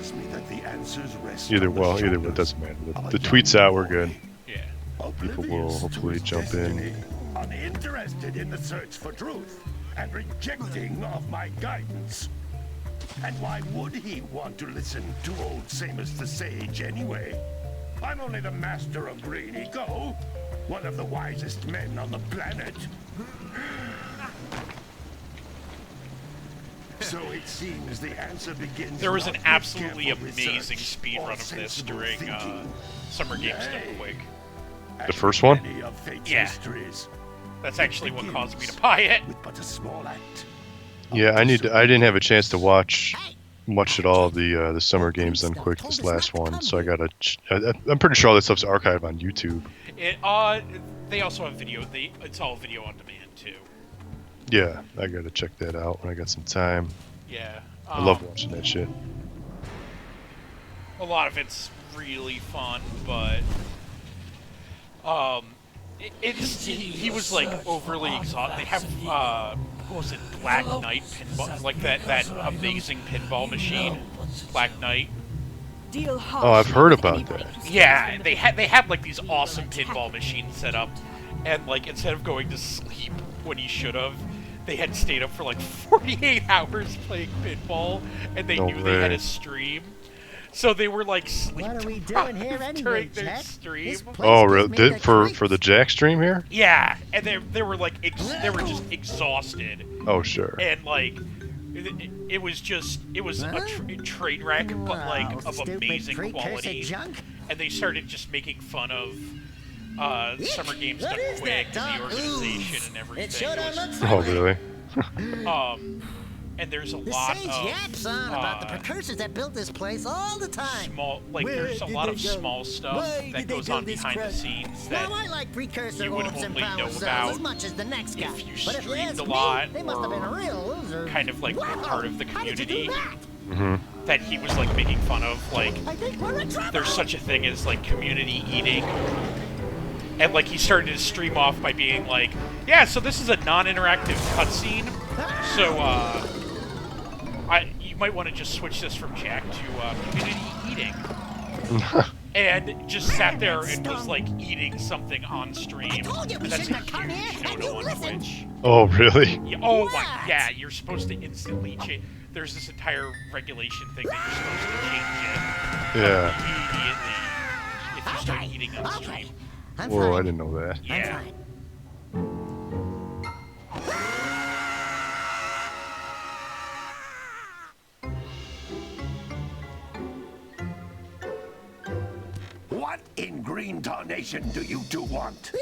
tells me that the answers rest Either on the way, shoulders it doesn't matter. of a The young tweets out, we're boy, good. Yeah. People will oblivious to hopefully his jump destiny, in. uninterested in the search for truth, and rejecting of my guidance. And why would he want to listen to old Samus the Sage anyway? I'm only the master of Green Eco, one of the wisest men on the planet. So it seems the answer begins. There was an not with absolutely careful amazing research speed or run of this sensible during thinking. Summer Games Done Quick. The first one? Many of Fate's Yeah. mysteries That's actually what caused me to buy it. with but a small act. Yeah, I didn't have a chance to watch much at all of the Summer Games Done Quick, this last one, so I'm pretty sure all that stuff's archived on YouTube. They also have video. It's all video on demand too. Yeah, I gotta check that out when I got some time. Yeah. I love watching that shit. A lot of it's really fun, but he was like overly exhausted. They have what was it, Black Knight pinball, like that amazing pinball machine, Black Knight. Oh, I've heard about that. Yeah, they had like these awesome pinball machines set up, and like instead of going to sleep when he should have, they had stayed up for like 48 hours playing pinball, and they knew they had a stream. So they were like sleep What are we doing here deprived anyway, during their Jack? stream. This place Oh, gives really? me Did the for creeps. the Jack stream here? Yeah, and they were like they were just exhausted, Oh, sure. and like it was a train wreck, but like Wow, of stupid amazing precursor quality. junk. And they started just making fun of Summer Games What Done is Quick that, and the Doc? organization and It everything. sure It don't was- look Oh, friendly. really? and there's a The lot sage of yaps on about the precursors that built this place all the time. small, like Where there's a did lot they of go? small stuff Why that did they goes build on this behind the crap? scenes that Now I like precursor you would orbs and only power know cells about as much as the next guy. if you But if you streamed ask a me, lot they must have been a or real loser. kind of like were Wow, part of the how did you do community that? that he was like making fun of. Like I think we're in trouble. there's such a thing as like community eating. And like he started his stream off by being like, yeah, so this is a non-interactive cutscene. So you might want to just switch this from Jack to community eating. And just sat there and was like eating something on stream. I told you we That's shouldn't a have come huge here, and no-no you on listened. Twitch. Oh, really? Yeah, oh What? my, yeah, you're supposed to instantly change. There's this entire regulation thing that you're supposed to change it immediately if you start Okay, eating on okay. stream. I'm Whoa, I fine. didn't know that. I'm Yeah. fine. What in green tarnation do you two want? They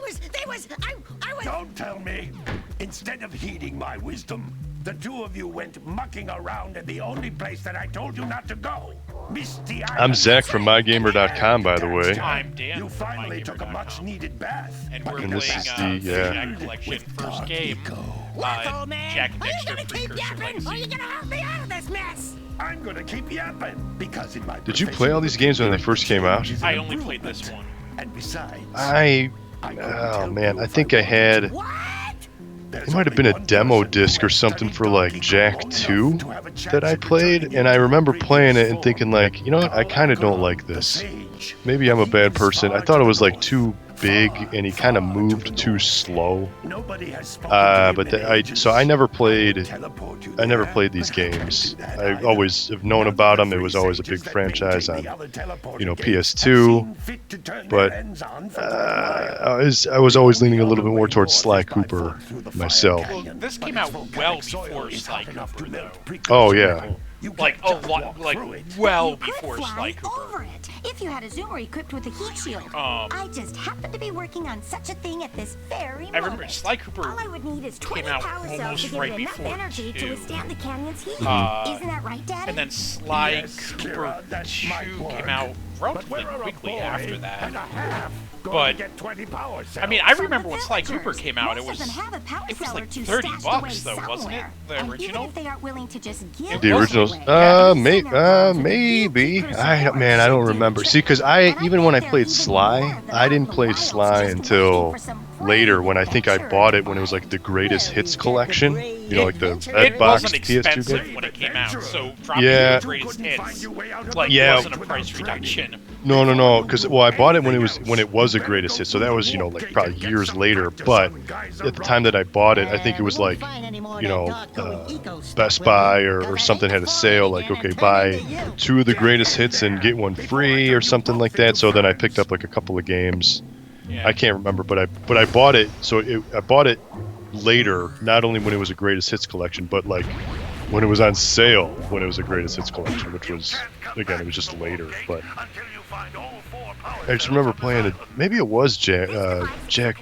was, I was. Don't tell me. Instead of heeding my wisdom, the two of you went mucking around in the only place that I told you not to go. Misty Island. I'm Zach from MyGamer.com, by the way. I'm Dan You from finally took a MyGamer.com. much-needed bath. And but we're in this playing is past the, Jack Collection first game. Look, old man, Jack and are you Daxter gonna keep Precursor yapping, or are Legacy. you gonna help me out of this mess? I'm gonna keep yapping because in my Did you play all these games when they first came out? I only played this one. And besides, Oh man, I think I had. What? It might have been a demo disc or something for like Jack 2 that I played, and I remember playing it and thinking like, you know what, I kind of don't like this. Maybe I'm a bad person. I thought it was like too big and he kind of moved too slow. So I never played these games. I always have known about them. It was always a big franchise on, PS2. But I was always leaning a little bit more towards Sly Cooper myself. Well, this came out well before Sly Cooper, though. Oh yeah. Like a lot, like well before Sly Fly Cooper. over it if you had a zoomer equipped with a heat shield. I just happened to be working on such a thing at this very moment. I remember Sly Cooper All I would need is 20 out power cells almost to give right it enough before energy 2. to withstand the canyon's heat. Isn't that right, Daddy? And then Sly Yes, Cooper Kira, that's 2 my came word. out But relatively we're a quickly boy after and a that. half. Go But and get 20 power cells. I mean, I From remember the when Sly Cooper villagers. came out, Most of them have a power it was cell or like two $30 stashed bucks away though, wasn't it? somewhere. The And original? even if they aren't willing to just give The those originals, away, maybe. Man, I don't remember. See, because even when I played Sly, I didn't play Sly until later when I think I bought it when it was like the greatest hits collection. You know, like the red It box wasn't PS2 expensive game. when it came out, so dropping Yeah. the greatest hits like Yeah. wasn't a price reduction. No, because well, I bought it when it was a greatest hit, so that was like probably years later. But at the time that I bought it, I think it was like Best Buy or something had a sale, like okay, buy 2 of the greatest hits and get 1 free or something like that. So then I picked up like a couple of games. Yeah. I can't remember, but I bought it. So I bought it later, not only when it was a greatest hits collection, but like when it was on sale when it was a greatest hits collection, which was again it was just later. But I just remember playing it. Maybe it was Jack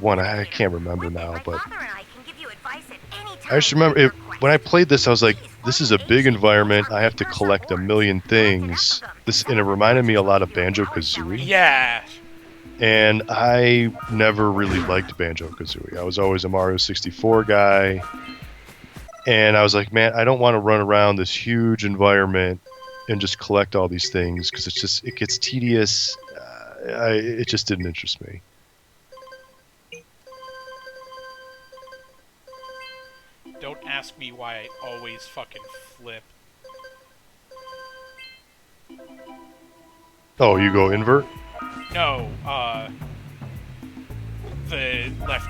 1. I can't remember now, but I just remember when I played this. I was like, this is a big environment. I have to collect a million things. And it reminded me a lot of Banjo-Kazooie. Yeah. And I never really liked Banjo-Kazooie. I was always a Mario 64 guy. And I was like, man, I don't want to run around this huge environment and just collect all these things because it gets tedious. It just didn't interest me. Don't ask me why I always fucking flip. Oh, you go invert? No, the left.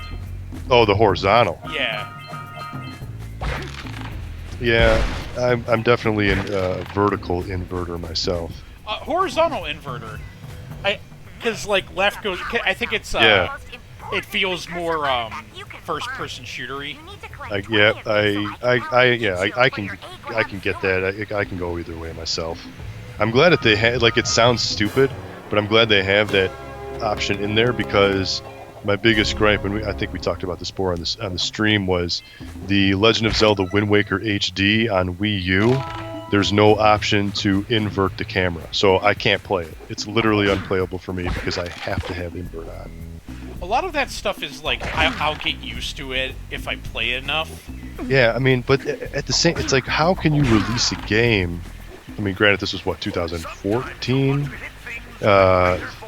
Oh, the horizontal. Yeah. Yeah, I'm definitely a vertical inverter myself. Horizontal inverter. Because like left goes. I think it's Yeah. It feels more first-person shootery. I can get that. I can go either way myself. I'm glad that they had, like, it sounds stupid, but I'm glad they have that option in there because my biggest gripe, and I think we talked about this before on the stream, was the Legend of Zelda Wind Waker HD on Wii U. There's no option to invert the camera, so I can't play it. It's literally unplayable for me because I have to have invert on. A lot of that stuff is like I'll get used to it if I play it enough. Yeah, I mean, but at the same, it's like, how can you release a game? I mean, granted, this was what, 2014,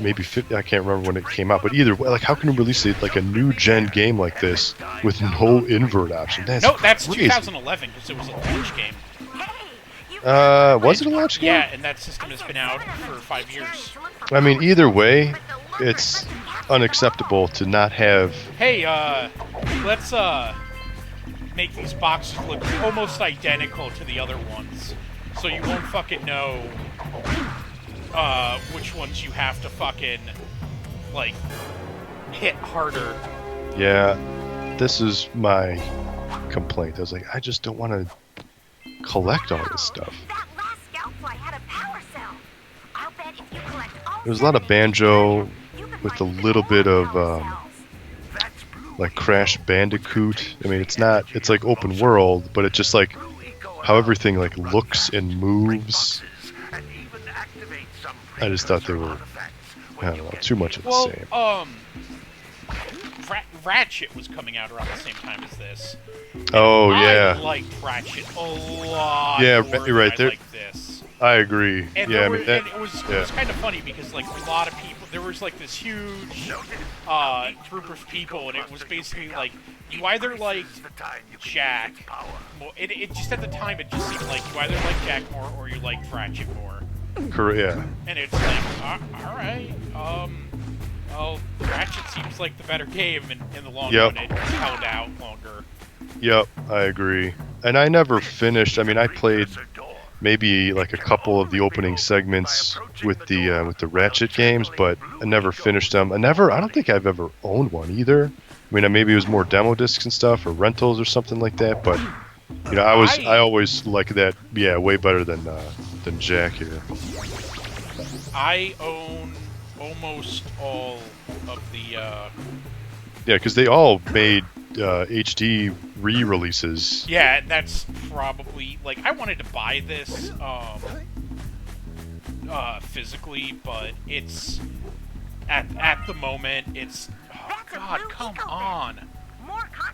maybe 50, I can't remember when it came out. But either way, like, how can you release like a new gen game like this with no invert option? That's crazy. 2011 because it was a launch game. Was it a launch game? Yeah, and that system has been out for 5 years. I mean, either way, it's unacceptable to not have. Hey, let's make these boxes look almost identical to the other ones, so you won't fucking know which ones you have to fucking like hit harder. Yeah, this is my complaint. I was like, I just don't want to collect all this stuff. There's a lot of Banjo with a little bit of like Crash Bandicoot. I mean, it's like open world, but it's just like how everything like looks and moves. I just thought they were, I don't know, too much of the same. Ratchet was coming out around the same time as this. Oh yeah. I liked Ratchet a lot. Yeah, more you're right. than I like this. I agree. And yeah, it was kind of funny because like a lot of people, there was like this huge group of people, and it was basically like you either liked Jack. Well, it just at the time it just seemed like you either liked Jack more or you liked Ratchet more. Correct. Yeah. And it's like, all right, well, Ratchet seems like the better game in the long run. It held out longer. Yep, I agree. And I never finished. I mean, I played maybe like a couple of the opening segments with the Ratchet games, but I never finished them. I don't think I've ever owned one either. I mean, maybe it was more demo discs and stuff or rentals or something like that. But you know, I always liked that. Yeah, way better than Jack here. I own almost all of the. Yeah, because they all made HD re-releases. Yeah, that's probably like I wanted to buy this physically, but it's at the moment it's oh god, come on.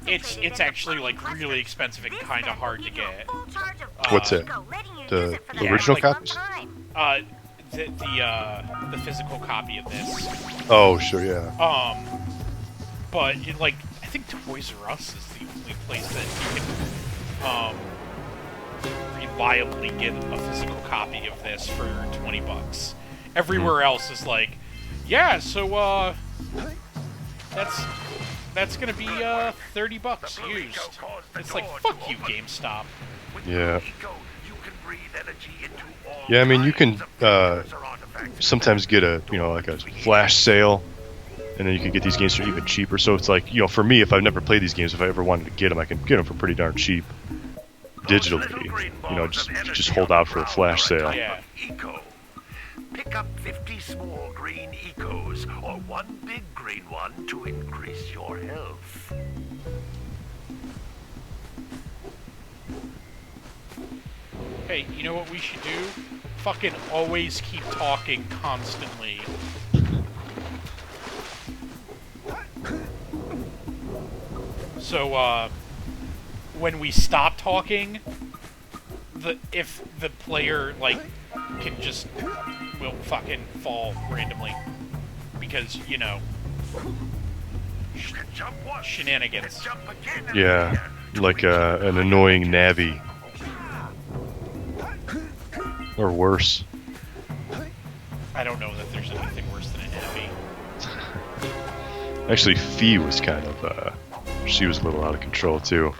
It's actually like really expensive and kind of hard to get. What's it? The original copies? The physical copy of this. Oh sure, yeah. but like I think Toys R Us is the only place that you can reliably get a physical copy of this for $20. Everywhere else is like, yeah, so that's gonna be $30 used. It's like, fuck you, GameStop. Yeah. Yeah, I mean, you can sometimes get a, like a flash sale, and then you can get these games for even cheaper. So it's like, for me, if I've never played these games, if I ever wanted to get them, I can get them for pretty darn cheap digitally. Just hold out for a flash sale. Yeah. Pick up 50 small green ecos or one big green one to increase your health. Hey, you know what we should do? Fucking always keep talking constantly. So, when we stop talking, if the player, like, will fucking fall randomly. Because, shenanigans. Yeah, like an annoying Navi. Or worse. I don't know that there's anything worse than a Navi. Actually, Fee was kind of, she was a little out of control, too.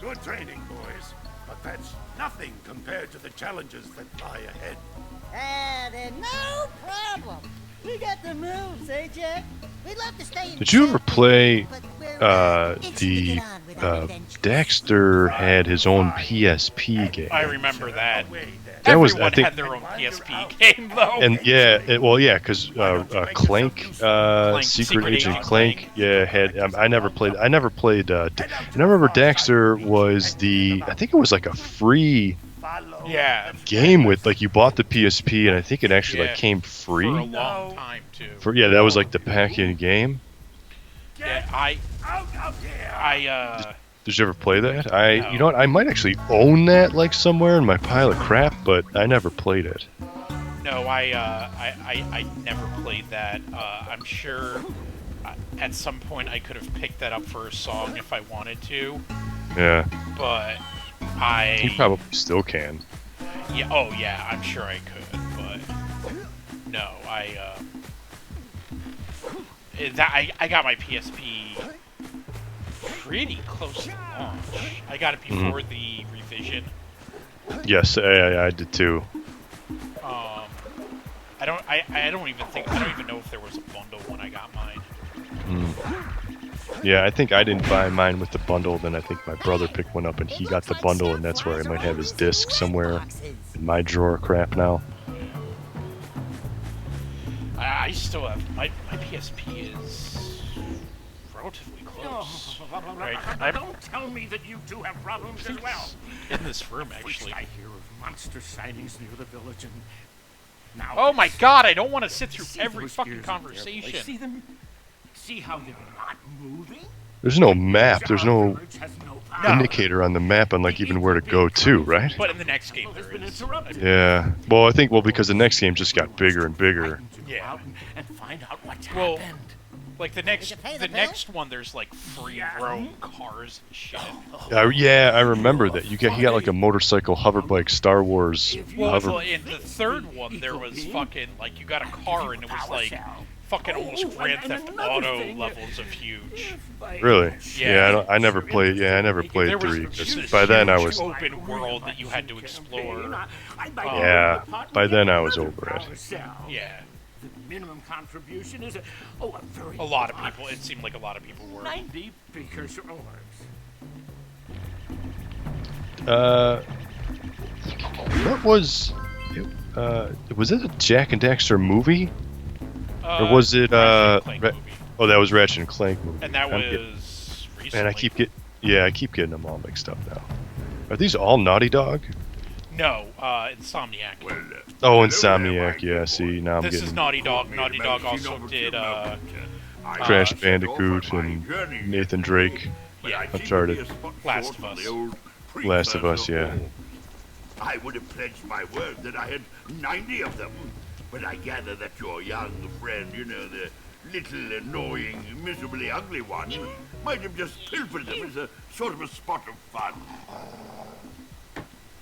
Good training, boys, but that's nothing compared to the challenges that lie ahead. Then no problem. We got the moves, eh, Jack? We'd love to stay in Did you ever play the Daxter had his own PSP game? I remember that. That was, Everyone I think, had their own PSP game, though. and because Clank, Secret Agent Clank, had. I never played. And I remember Daxter was I think it was like a free game with, like, you bought the PSP, and I think it actually like came free for a long time too. That was like the pack-in game. Yeah, Did you ever play that? You know what? I might actually own that, like, somewhere in my pile of crap, but I never played it. No, I never played that. I'm sure at some point I could have picked that up for a song if I wanted to. Yeah. But You probably still can. Yeah. Oh, yeah. I'm sure I could, but no, I got my PSP pretty close to launch. I got it before the revision. Yes, I did too. I don't even know if there was a bundle when I got mine. Yeah, I think I didn't buy mine with the bundle. Then I think my brother picked one up and he got the bundle, and that's where I might have his disc somewhere in my drawer of crap now. I still have my PSP is relatively close. Right? Don't tell me that you two have problems as well. In this room, actually. I hear of monster sightings near the village, and now. Oh my God! I don't want to sit through every fucking conversation. See them? See how they're not moving? There's no map. There's no indicator on the map on, like, even where to go to, right? But in the next game there is. Yeah. Well, I think because the next game just got bigger and bigger. Yeah. And find out what's Well, happened. like the next one, there's like free roam cars and shit. Yeah, I remember that. He got like a motorcycle hoverbike Star Wars. Well, in the third one, there was fucking like you got a car and it was like fucking almost Grand Theft Auto levels of huge. Really? Yeah. Yeah, I never played. Yeah, I never played There was 3. 'Cause just by then I huge was. open world that you had to explore. Yeah, by then I was over it. Yeah. The minimum contribution is a very A lot of people. It seemed like a lot of people were. 90 precursor orbs. What was? Was it a Jack and Daxter movie? Or was it Ratchet and Clank movie. Oh, that was Ratchet and Clank movie. And that was recently. And I keep Yeah, I keep getting them all mixed up now. Are these all Naughty Dog? No, Insomniac. Oh, Insomniac. Yeah, see, now I'm This getting is Naughty Dog. Naughty Dog also did Crash Bandicoot and Nathan Drake. Yeah. Uncharted. Last of Us. Last of Us, yeah. I would have pledged my word that I had 90 of them, but I gather that your young friend, you know, the little annoying, miserably ugly one, might have just pilfered them as a sort of a spot of fun.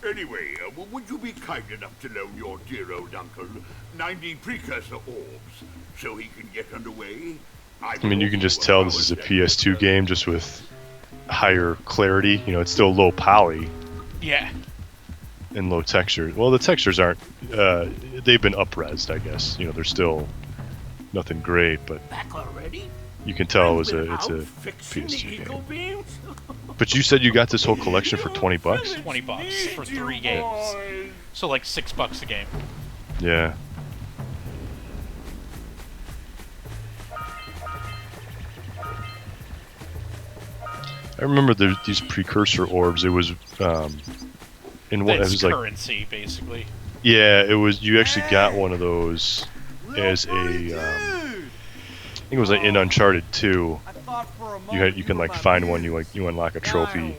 Anyway, would you be kind enough to loan your dear old uncle 90 precursor orbs so he can get underway? I mean, you can just tell this is a PS2 game just with higher clarity. You know, it's still low poly. Yeah. And low texture. Well, the textures aren't. They've been up-resed, I guess. You know, they're still nothing great, but you can tell it's a PS2 game. But you said you got this whole collection for $20? $20 for 3 games. So like $6 a game. Yeah. I remember these precursor orbs. It was in what it was like currency, basically. Yeah, it was. You actually got one of those as a. I think it was like in Uncharted 2. You can like find one. You unlock a trophy.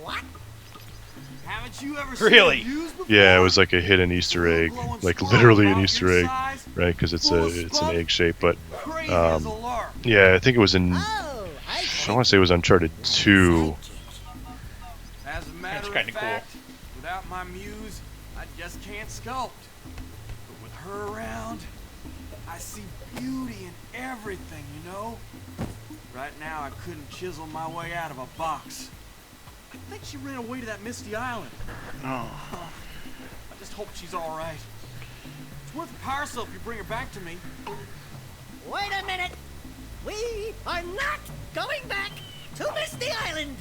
Really? Yeah, it was like a hidden Easter egg, like literally an Easter egg, right? Because it's an egg shape. But yeah, I think it was in. I want to say it was Uncharted 2. As a matter That's of kind of fact, cool. without my muse, I just can't sculpt. But with her around, I see beauty in everything, you know? Right now, I couldn't chisel my way out of a box. I think she ran away to that misty island. I just hope she's all right. It's worth a parcel if you bring her back to me. Wait a minute. We are not going back to Misty Island.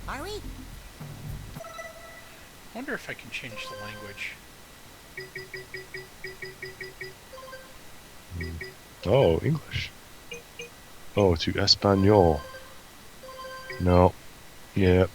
Are we? I wonder if I can change the language. Oh, English. Oh, to Espanol. No. Yeah.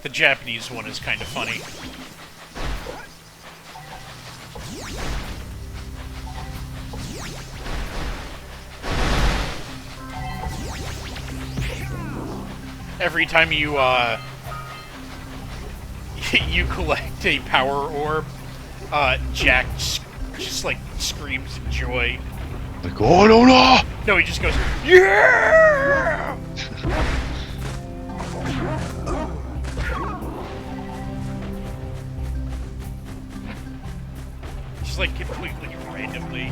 The Japanese one is kind of funny. Every time you you collect a power orb, Jack just like screams in joy. Like, oh no! No, he just goes, yeah! Just like completely randomly.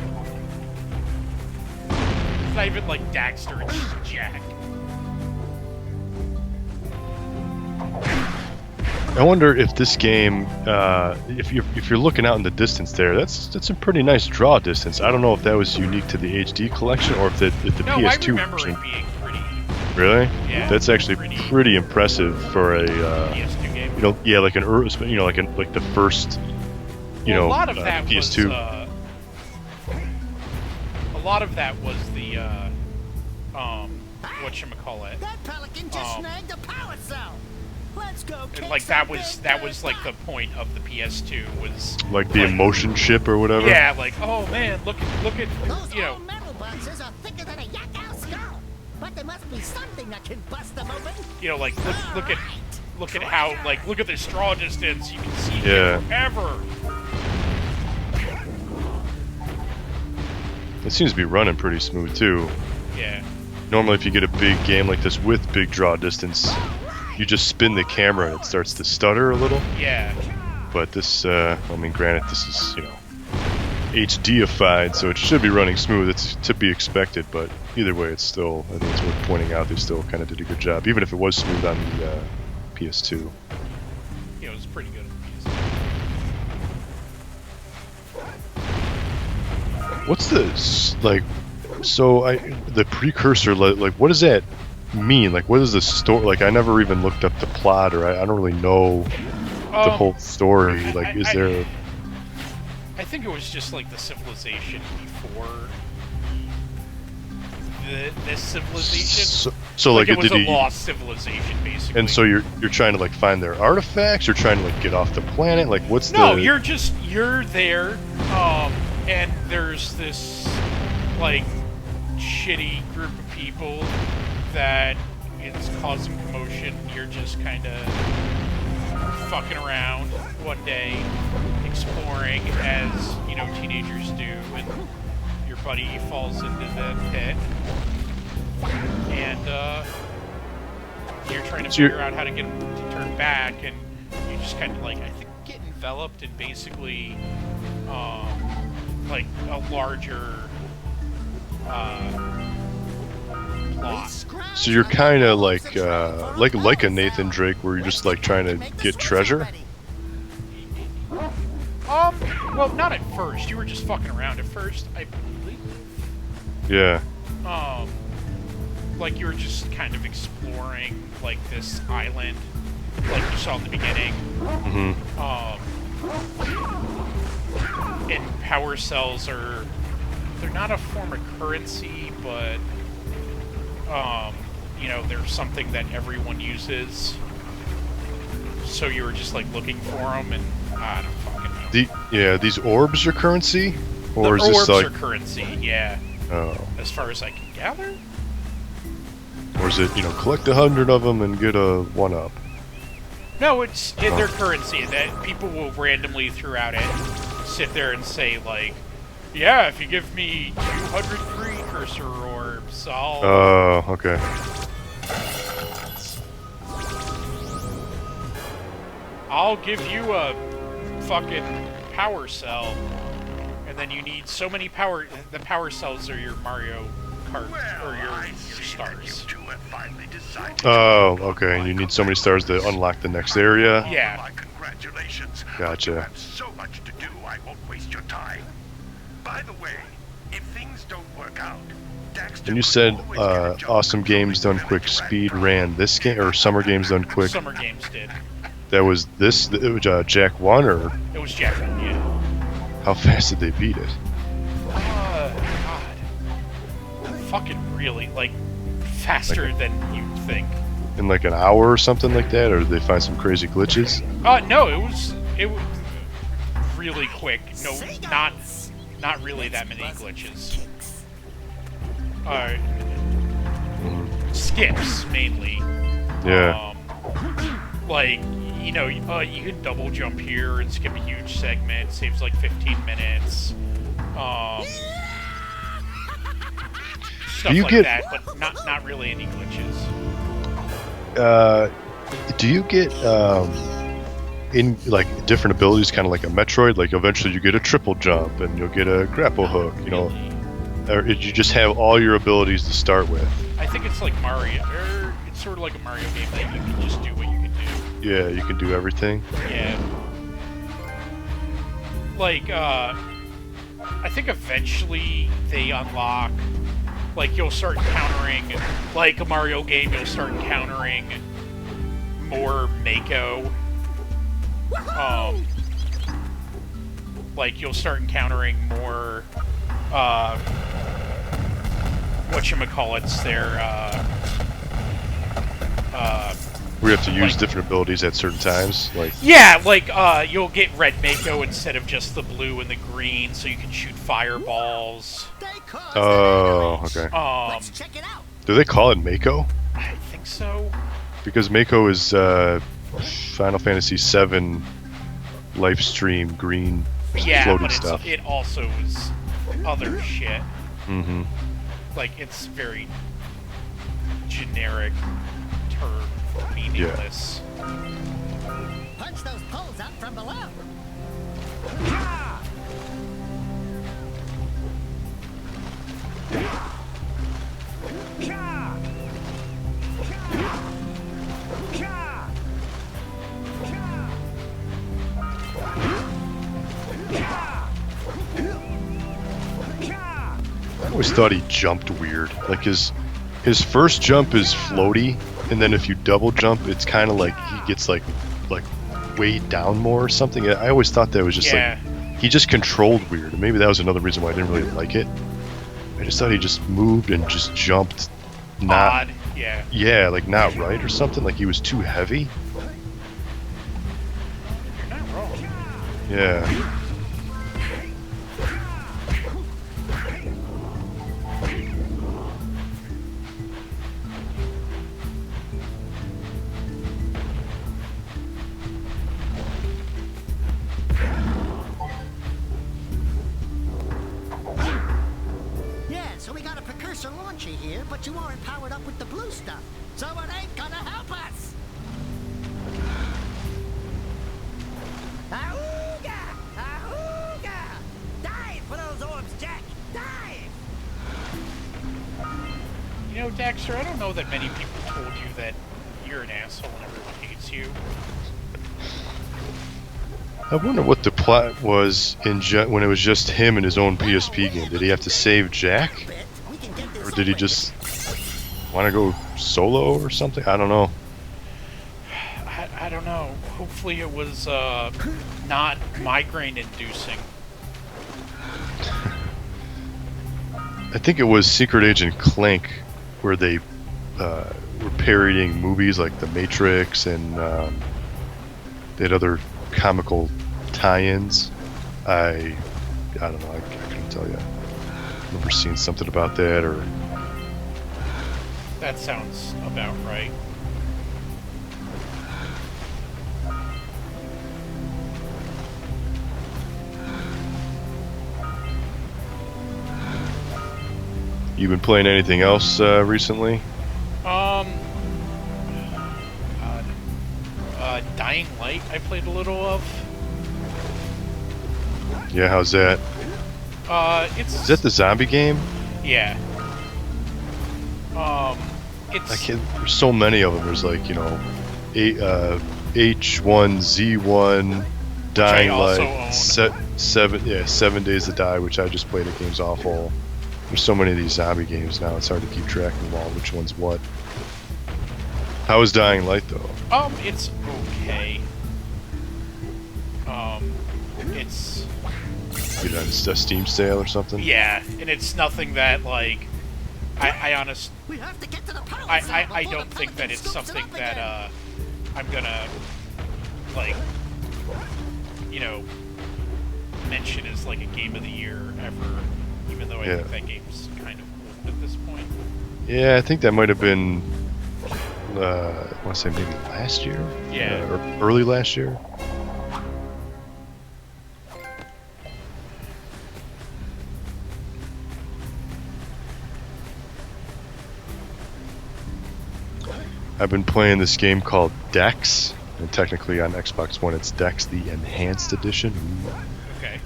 It's not even like Daxter, it's just Jack. I wonder if this game, if you're looking out in the distance there, that's a pretty nice draw distance. I don't know if that was unique to the HD collection or if the No, PS2 I remember version. it being pretty. Really? Yeah, That's actually pretty impressive for a PS2 game. you know, yeah, like an like the first, you know, a lot of that PS2. was a lot of that was the whatchamacallit. That pelican just snagged a power cell. Let's go. And like that was like the point of the PS2 was like the emotion chip or whatever. Yeah, like oh man, look at Those you know. old metal boxes are thicker than a yak-owl skull. But there must be something that can bust them open. You know, like look at how like look at the straw distance. You can see Yeah. it forever. It seems to be running pretty smooth too. Yeah. Normally, if you get a big game like this with big draw distance, you just spin the camera and it starts to stutter a little. Yeah. But this, I mean, granted, this is, you know, HD-ified, so it should be running smooth. It's to be expected, but either way, it's still, I think it's worth pointing out, they still kind of did a good job, even if it was smooth on the PS2. You know, it was pretty good on the PS2. What's the, like, so the precursor, like, what is that? mean? Like, what is the story? Like, I never even looked up the plot, or I don't really know the whole story. Like, is there? I think it was just like the civilization before this civilization. So like, it was a lost civilization, basically. And so you're trying to like find their artifacts, or trying to like get off the planet. Like, what's No, you're there, and there's this like shitty group of people that is causing commotion. You're just kind of fucking around one day, exploring as teenagers do, and your buddy falls into the pit, and you're trying to figure out how to get him to turn back, and you just kind of like, I think, get enveloped in basically like a larger plot. So you're kind of like a Nathan Drake, where you're just like trying to get treasure. Well, not at first. You were just fucking around at first, I believe. Yeah. Like you were just kind of exploring like this island, like you saw in the beginning. Mm-hmm. And power cells they're not a form of currency, but they're something that everyone uses. So you were just like looking for them, and I don't fucking know. These orbs are currency, or the is this orbs like? Are currency, yeah. Oh. As far as I can gather. Or is it collect 100 of them and get a 1-up? No, they're currency that people will randomly throughout it sit there and say like, yeah, if you give me 200 precursor orbs, I'll... Oh, okay. I'll give you a fucking power cell. And then you need so many power... The power cells are your Mario Kart, or your stars. Oh, okay. And you need so many stars to unlock the next area? Yeah. Congratulations. Gotcha. You have so much to do, I won't waste your time. By the way, if things don't work out, Daxter... And you said Awesome Games Done Quick Speed ran this game, or Summer Games Done Quick? Summer Games did. That was this? It was Jak 1, or? It was Jak 1, yeah. How fast did they beat it? God. Fucking really, like, faster than you'd think. In like an hour or something like that, or did they find some crazy glitches? No, it was really quick. No, not really that many glitches. Skips mainly. Yeah. Like, you can double jump here and skip a huge segment. Saves like 15 minutes. Stuff like that, but not really any glitches. Do you get in like different abilities, kind of like a Metroid? Like eventually you get a triple jump and you'll get a grapple hook, or did you just have all your abilities to start with? I think it's like Mario, or it's sort of like a Mario game that you can just do what you can do. Yeah, you can do everything. Yeah. Like, I think eventually they unlock, like, you'll start encountering, like a Mario game, you'll start encountering more Mako. Like, you'll start encountering more, whatchamacallits there, We have to use different abilities at certain times, like... Yeah, like, you'll get red Mako instead of just the blue and the green, so you can shoot fireballs. Oh, okay. Let's check it out. Do they call it Mako? I think so. Because Mako is, Final Fantasy VII live stream green floaty stuff. It also is other shit. Mm-hmm. Like, it's very generic term, meaningless. Yeah. Punch those poles out from below. I always thought he jumped weird. Like his His first jump is floaty, and then if you double jump, it's kind of like he gets like weighed down more or something. I always thought that was just like he just controlled weird, and maybe that was another reason why I didn't really like it. I just thought he just moved and just jumped not odd. Yeah, like not right or something. Like he was too heavy. You're not wrong. Yeah. So we got a precursor launcher here, but you aren't powered up with the blue stuff. So it ain't gonna help us. Ahooga! Ahooga! Dive for those orbs, Jack! Dive! You know, Daxter, I don't know that many people told you that you're an asshole and everyone hates you. I wonder what the plot was in when it was just him and his own PSP game. Did he have to save Jack? Or did he just want to go solo or something? I don't know. I don't know. Hopefully it was not migraine-inducing. I think it was Secret Agent Clank, where they were parodying movies like The Matrix, and they had other comical tie-ins. I don't know. I couldn't tell you. I remember seeing something about that, or that sounds about right. You been playing anything else recently? Dying Light I played a little of. Yeah, how's that? Is that the zombie game? Yeah. There's so many of them. There's like, you know, H1Z1, Dying Light, 7 Days to Die, which I just played. The game's awful. There's so many of these zombie games now. It's hard to keep track of them all. Which one's what? How is Dying Light though? It's okay. It's. You know, it's a Steam sale or something. Yeah, and it's nothing that like. I don't think that it's something that I'm gonna like, you know, mention as like a game of the year ever, even though I think that game's kind of old at this point. Yeah, I think that might have been I want to say maybe last year. Yeah. Or early last year. I've been playing this game called Dex, and technically on Xbox One it's Dex, the Enhanced Edition. Okay.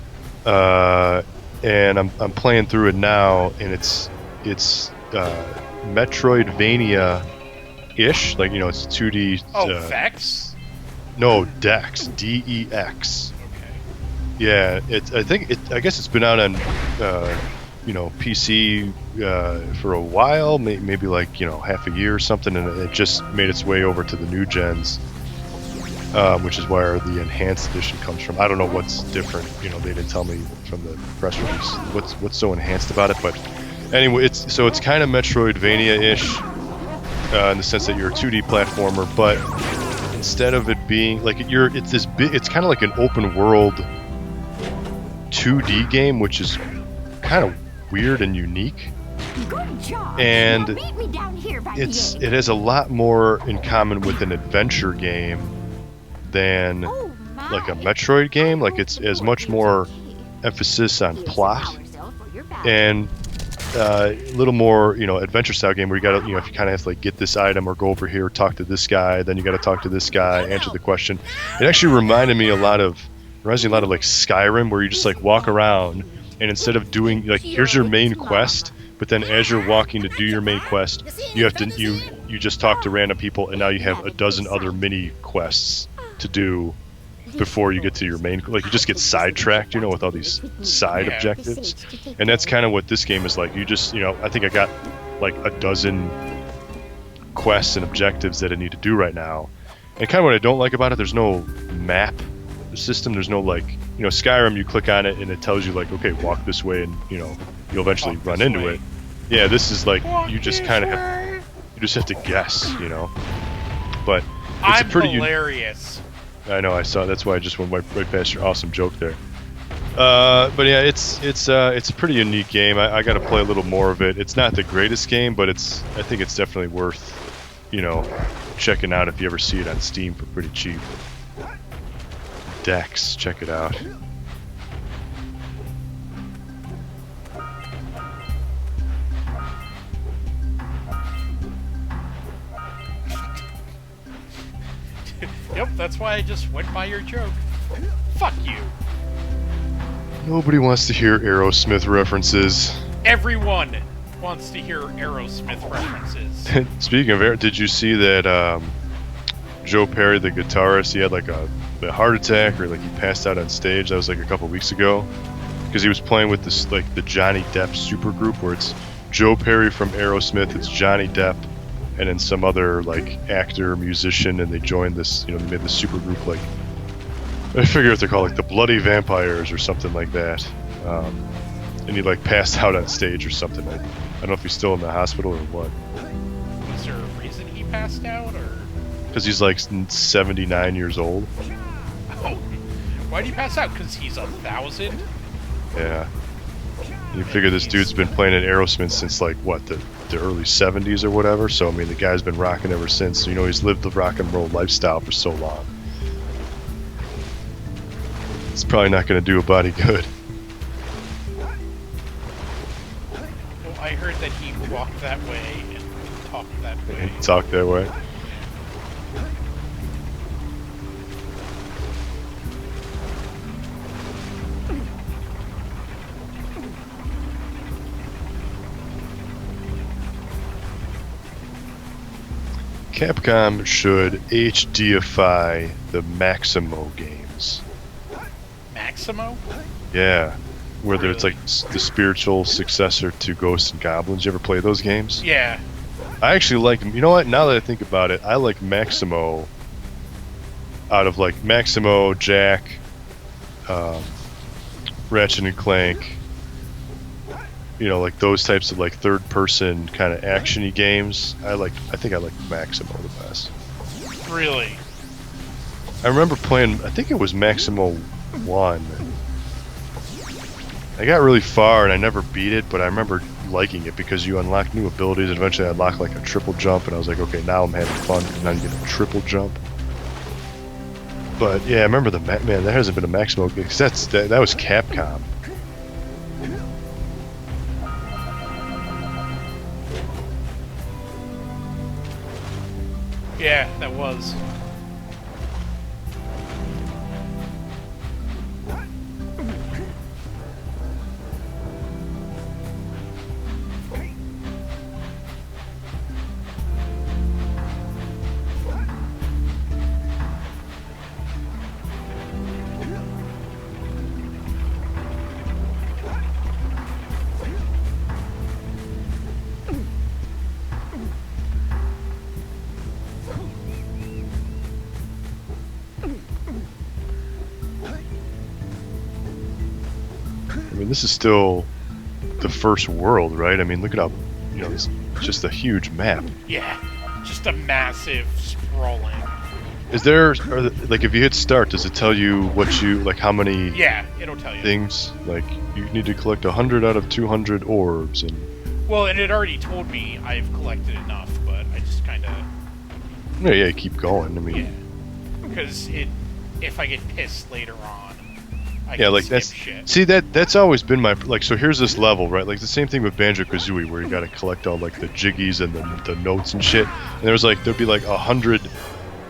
And I'm playing through it now, and it's Metroidvania-ish, like, you know, it's 2D. Vex? No, Dex, D-E-X. Okay. Yeah, I guess it's been out on you know, PC for a while, maybe like, you know, half a year or something, and it just made its way over to the new gens, which is where the Enhanced Edition comes from. I don't know what's different, you know, they didn't tell me from the press release what's so enhanced about it, but anyway, it's kind of Metroidvania-ish in the sense that you're a 2D platformer, but instead of it being like it's kind of like an open world 2D game, which is kind of weird and unique. Good job. And now meet me down here by it has a lot more in common with an adventure game than like a Metroid game. Like it's as much more emphasis on plot and a little more, you know, adventure style game where you gotta, you know, if you kind of have to like get this item or go over here, talk to this guy, then you gotta talk to this guy, answer the question. It actually reminds me a lot of like Skyrim, where you just like walk around, and instead of doing like, here's your main quest, but then as you're walking to do your main quest, you have to you just talk to random people, and now you have a dozen other mini quests to do before you get to your main. Like, you just get sidetracked, you know, with all these side objectives, and that's kind of what this game is like. You just, you know, I think I got like a dozen quests and objectives that I need to do right now. And kind of what I don't like about it, there's no map system. There's no like, you know, Skyrim, you click on it and it tells you like, okay, walk this way, and you know, you'll eventually run into it. Yeah, this is like, you just kind of have to guess, you know. But it's a pretty hilarious. I know, I saw. That's why I just went right past your awesome joke there. But yeah, it's a pretty unique game. I got to play a little more of it. It's not the greatest game, but I think it's definitely worth, you know, checking out if you ever see it on Steam for pretty cheap. Dex, check it out. Yep, that's why I just went by your joke. Fuck you. Nobody wants to hear Aerosmith references. Everyone wants to hear Aerosmith references. Speaking of did you see that Joe Perry, the guitarist, he had like a heart attack, or like he passed out on stage? That was like a couple weeks ago, because he was playing with this like the Johnny Depp supergroup, where it's Joe Perry from Aerosmith, it's Johnny Depp, and then some other like actor, musician, and they joined this, you know, they made this supergroup, like I figure what they're called, like the Bloody Vampires or something like that. And he like passed out on stage or something. I don't know if he's still in the hospital or what. Was there a reason he passed out, or? Because he's like 79 years old. Oh, why did he pass out? Because he's 1,000? Yeah. You figure this dude's been playing in Aerosmith since like what, the early 70s or whatever. So I mean, the guy's been rocking ever since. You know, he's lived the rock and roll lifestyle for so long. It's probably not going to do a body good. Well, I heard that he walked that way and talked that way. Talk that way. Capcom should HDify the Maximo games. Maximo? Yeah. Whether Really? it's like the spiritual successor to Ghosts and Goblins. You ever play those games? Yeah. I actually like them. You know what? Now that I think about it, I like Maximo out of like Maximo, Jack, Ratchet and Clank. You know, like those types of like third-person kind of action-y games. I think I like Maximo the best. Really? I remember playing, I think it was Maximo 1. I got really far and I never beat it, but I remember liking it because you unlock new abilities, and eventually I unlocked like a triple jump, and I was like, okay, now I'm having fun because now you get a triple jump. But yeah, I remember man, there hasn't been a Maximo game, because that was Capcom. Yeah, that was. I mean, this is still the first world, right? I mean, look at how, you know, it's just a huge map. Yeah. Just a massive sprawling. Is there, like, if you hit start, does it tell you what you, like, how many Yeah, it'll tell you. things? Like, you need to collect 100 out of 200 orbs, and... Well, and it already told me I've collected enough, but I just kind of... Yeah, keep going, I mean... Yeah. Because if I get pissed later on, I Yeah, can like skip that's shit. see that's always been my like. So here's this level, right? Like the same thing with Banjo-Kazooie, where you got to collect all like the jiggies and the notes and shit. And there'd be like 100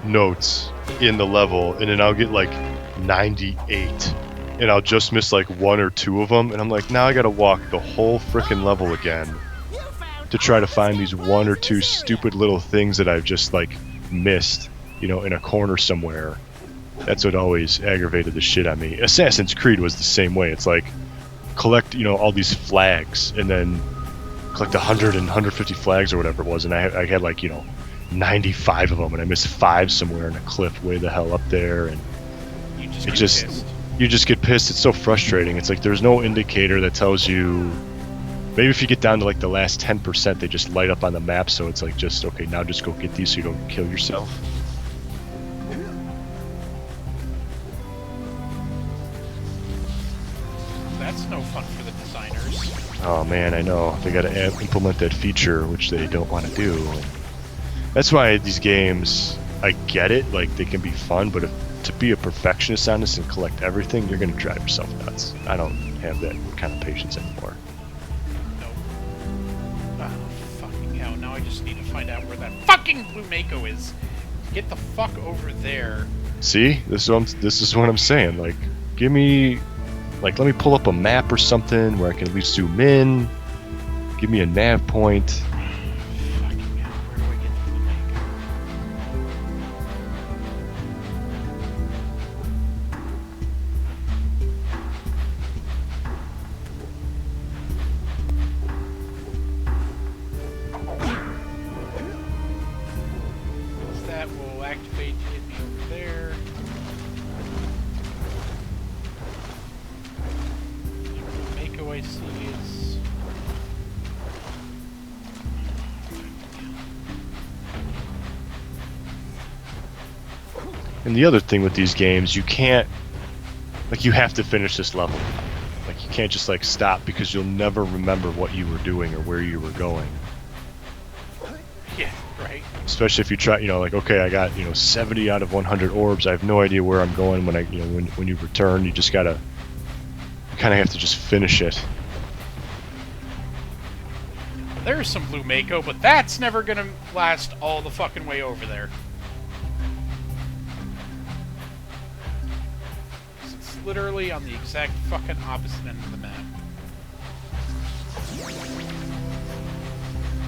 notes in the level, and then I'll get like 98, and I'll just miss like 1 or 2 of them, and I'm like, now I got to walk the whole frickin' level again to try to find these 1 or 2 stupid little things that I've just like missed, you know, in a corner somewhere. That's what always aggravated the shit on me. Assassin's Creed was the same way. It's like, collect, you know, all these flags, and then collect 100 and 150 flags or whatever it was, and I had like, 95 of them, and I missed 5 somewhere in a cliff way the hell up there, and you just get pissed. It's so frustrating. It's like there's no indicator that tells you. Maybe if you get down to like the last 10%, they just light up on the map, so it's like just okay. Now just go get these so you don't kill yourself. That's no fun for the designers. Oh man, I know. They got to implement that feature, which they don't want to do. That's why these games, I get it. Like they can be fun, but to be a perfectionist on this and collect everything, you're gonna drive yourself nuts. I don't have that kind of patience anymore. Now I just need to find out where that fucking blue Mako is. Get the fuck over there. See, this is what I'm saying. Like, give me, like, let me pull up a map or something where I can at least zoom in. Give me a nav point. Fucking hell, where do I get the blue Mako? That will activate hit me over there. The Mako I see is... And the other thing with these games, you can't, like, you have to finish this level. Like, you can't just, like, stop because you'll never remember what you were doing or where you were going. Yeah, right. Especially if you try, like, okay, I got, 70 out of 100 orbs. I have no idea where I'm going when when you return. You just gotta, you kind of have to just finish it. There's some blue Mako, but that's never gonna last all the fucking way over there. It's literally on the exact fucking opposite end of the map.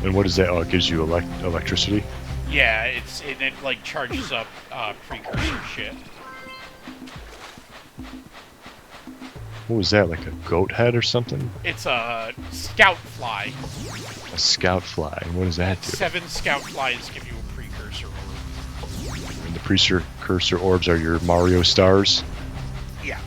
And what is that? Oh, it gives you electricity? Yeah, it like charges up precursor shit. What was that, like a goat head or something? It's a scout fly. A scout fly. And what does that do? 7 scout flies give you a precursor orb. And the precursor orbs are your Mario stars? Yeah.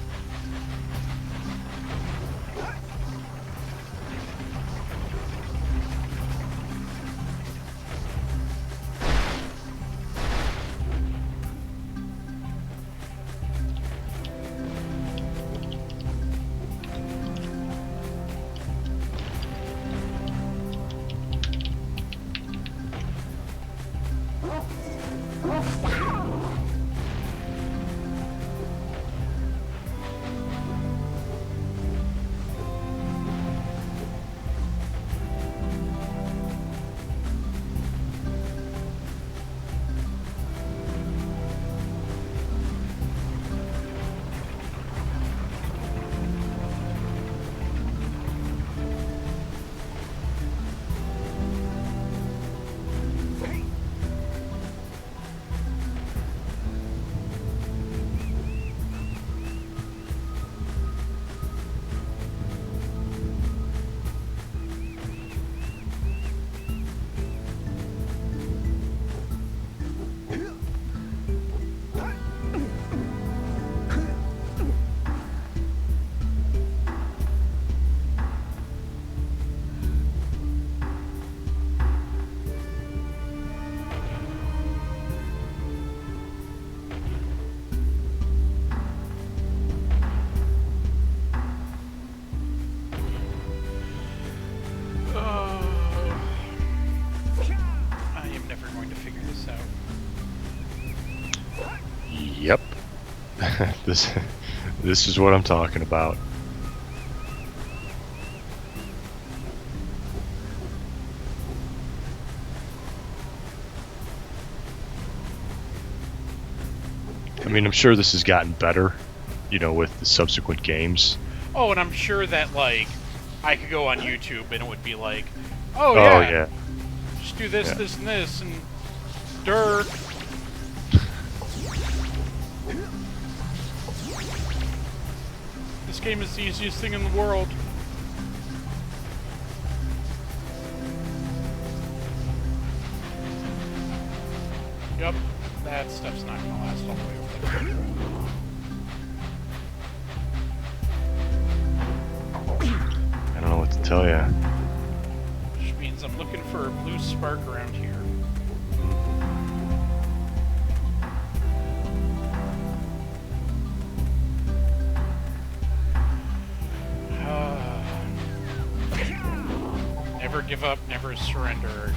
Yep. This is what I'm talking about. I mean, I'm sure this has gotten better, with the subsequent games. Oh, and I'm sure that, like, I could go on YouTube and it would be like, oh yeah. Just do this, this, and this, and dirt. This game is the easiest thing in the world. Yep, that stuff's not gonna last all the way over there. I don't know what to tell you. Which means I'm looking for a blue spark around here. Never give up, never surrender.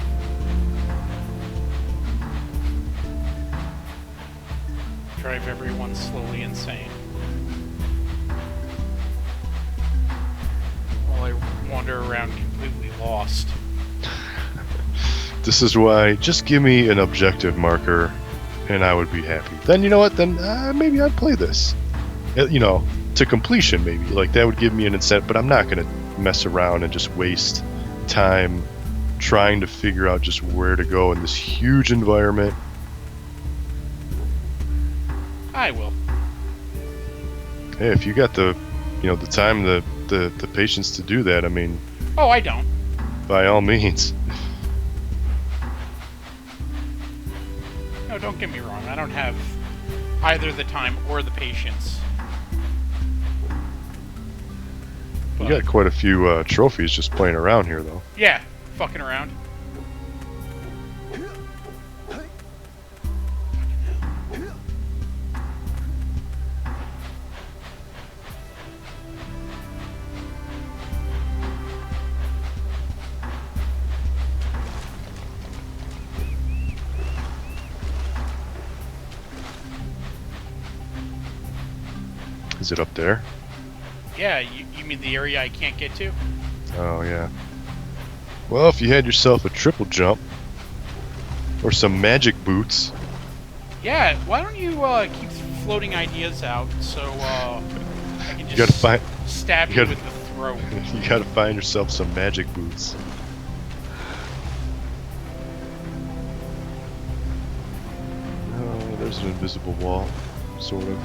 Drive everyone slowly insane. While I wander around completely lost. This is why, just give me an objective marker and I would be happy. Then, you know what, then maybe I'd play this. You know, to completion maybe. Like, that would give me an incentive, but I'm not going to mess around and just waste time trying to figure out just where to go in this huge environment. I will. Hey, if you got the, you know, the time, the patience to do that, I mean... Oh, I don't. By all means. No, don't get me wrong. I don't have either the time or the patience. You got quite a few trophies just playing around here, though. Yeah, fucking around. Is it up there? Yeah, you mean the area I can't get to? Oh, yeah. Well, if you had yourself a triple jump, or some magic boots. Yeah, why don't you keep floating ideas out so I can You gotta find, stab you with the throat. You gotta find yourself some magic boots. Oh, there's an invisible wall, sort of.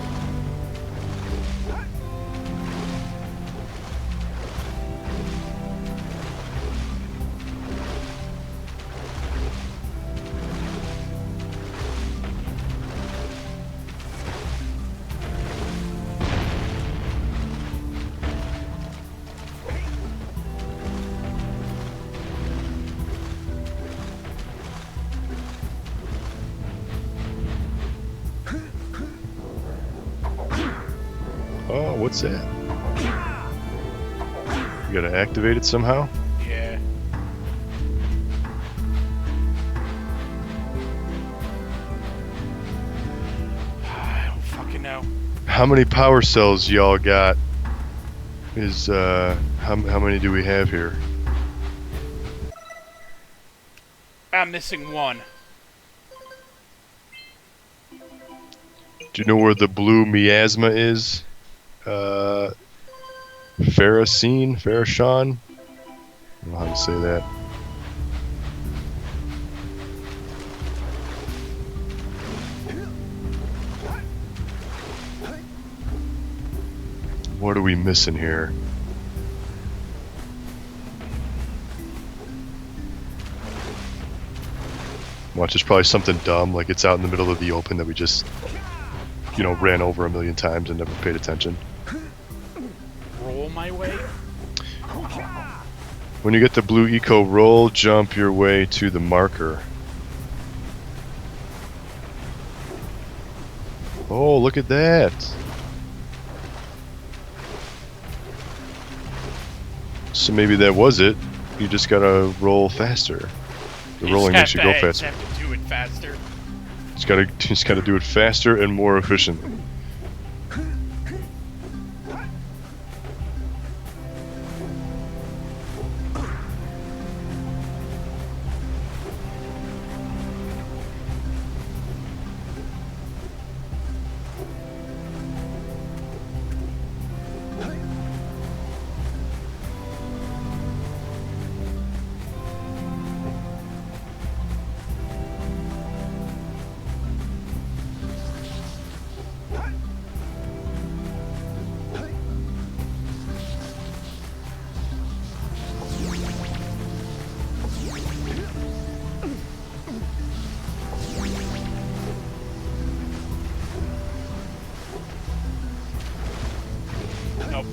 Oh, what's that? You gotta activate it somehow? Yeah. I don't fucking know. How many power cells y'all got? Is how many do we have here? I'm missing one. Do you know where the blue miasma is? Farasine? I don't know how to say that. What are we missing here? Watch, it's probably something dumb, like it's out in the middle of the open that we just, you know, ran over a million times and never paid attention. Roll my way? When you get the blue eco, roll, jump your way to the marker. Oh, look at that! So maybe that was it. You just gotta roll faster. The rolling makes you go faster. You have to do it faster. Just gotta do it faster and more efficiently.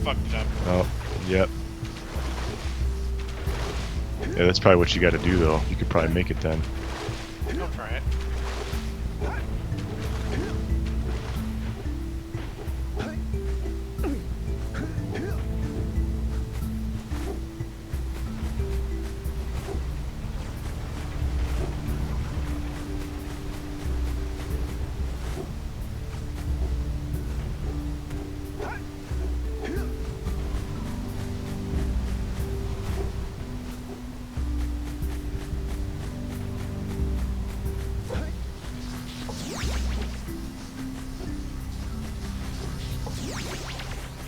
fucked it up. Oh, yep. Yeah, that's probably what you got to do, though. You could probably make it then. I'll try it.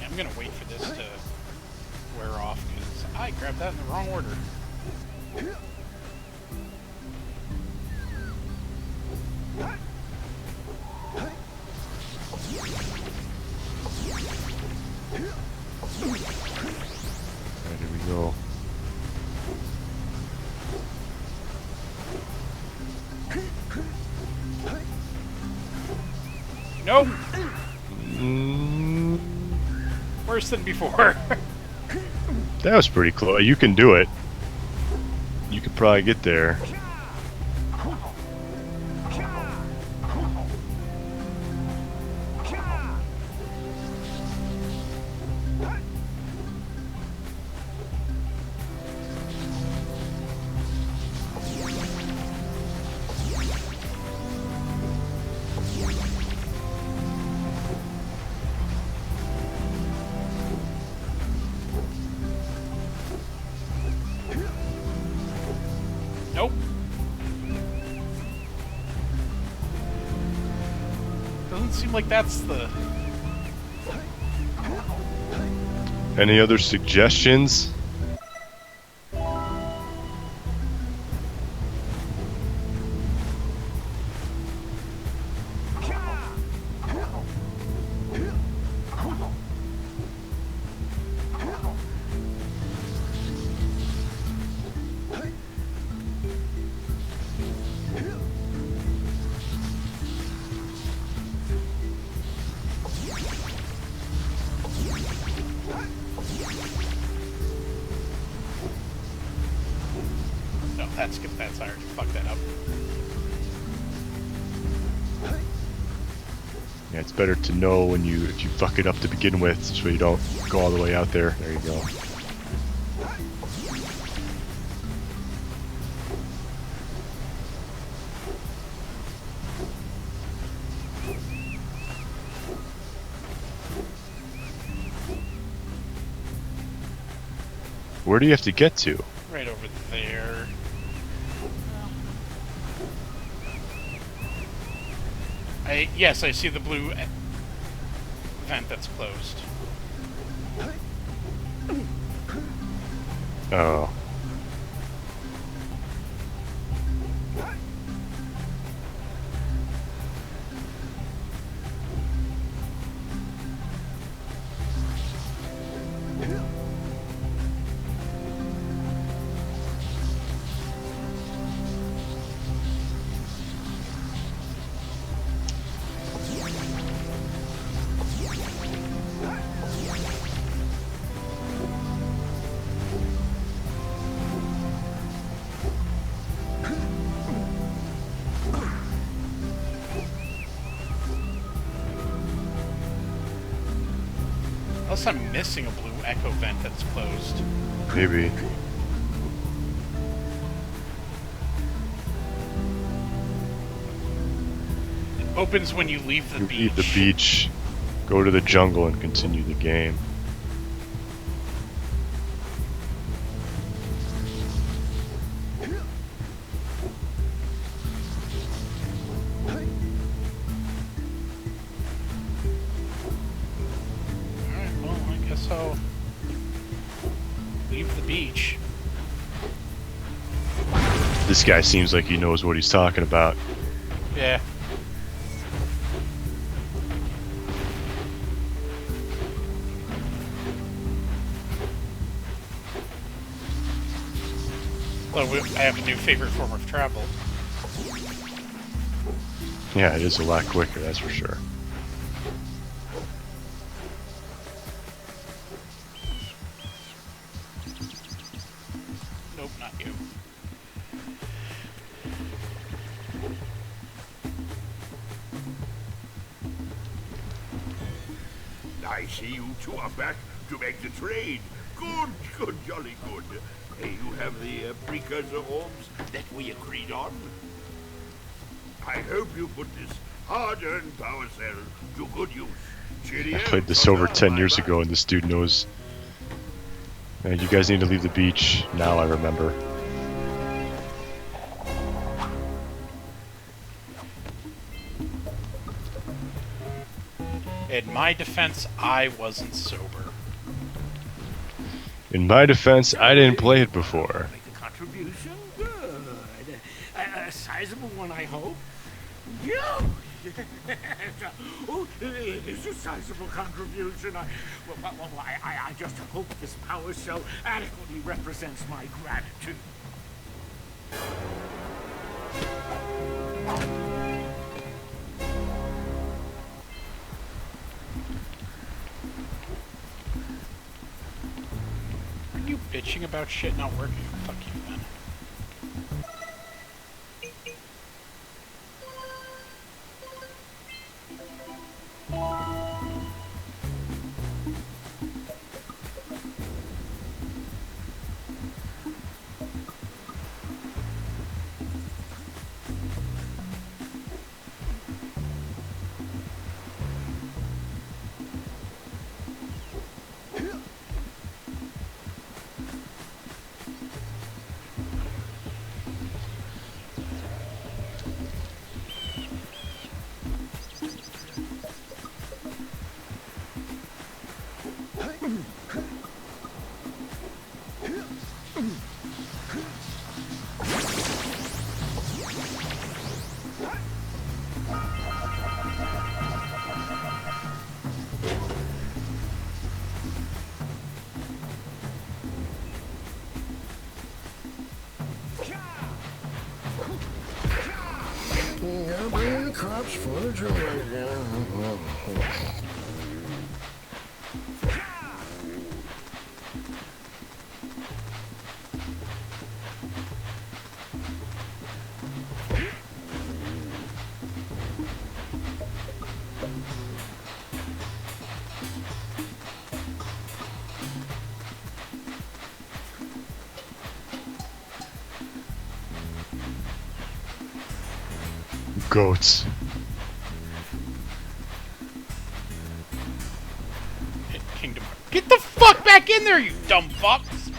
I'm gonna wait for this to wear off because I grabbed that in the wrong order. Alright, here we go. Nope. Worse than before. That was pretty close. You can do it. You could probably get there. Nope. Doesn't seem like that's the... Any other suggestions? No, that's I already fucked that up. Yeah, it's better to know when if you fuck it up to begin with, so you don't go all the way out there. There you go. Where do you have to get to? Right over there. Yes, I see the blue vent that's closed. Oh. Unless I'm missing a blue echo vent that's closed. Maybe. It opens when you leave the You beach. leave the beach, go to the jungle, and continue the game. Alright, well, I guess I'll leave the beach. This guy seems like he knows what he's talking about. Yeah. Well, I have a new favorite form of travel. Yeah, it is a lot quicker, that's for sure. not you. I see you two are back to make the trade. Good, good, jolly good. You have the precursor orbs that we agreed on. I hope you put this hard-earned power cell to good use. I played this over 10 years ago, and this dude knows. You guys need to leave the beach. Now I remember. In my defense, I wasn't sober. In my defense, I didn't play it before. Make a contribution? Good. A sizable one, I hope. Yeah. Oh, it is a sizable contribution. I just hope this power cell adequately represents my gratitude. Are you bitching about shit not working? Fuck you, then. Gotta bring in the cops for the joint. Goats. Kingdom Hearts. Get the fuck back in there, you dumb fucks!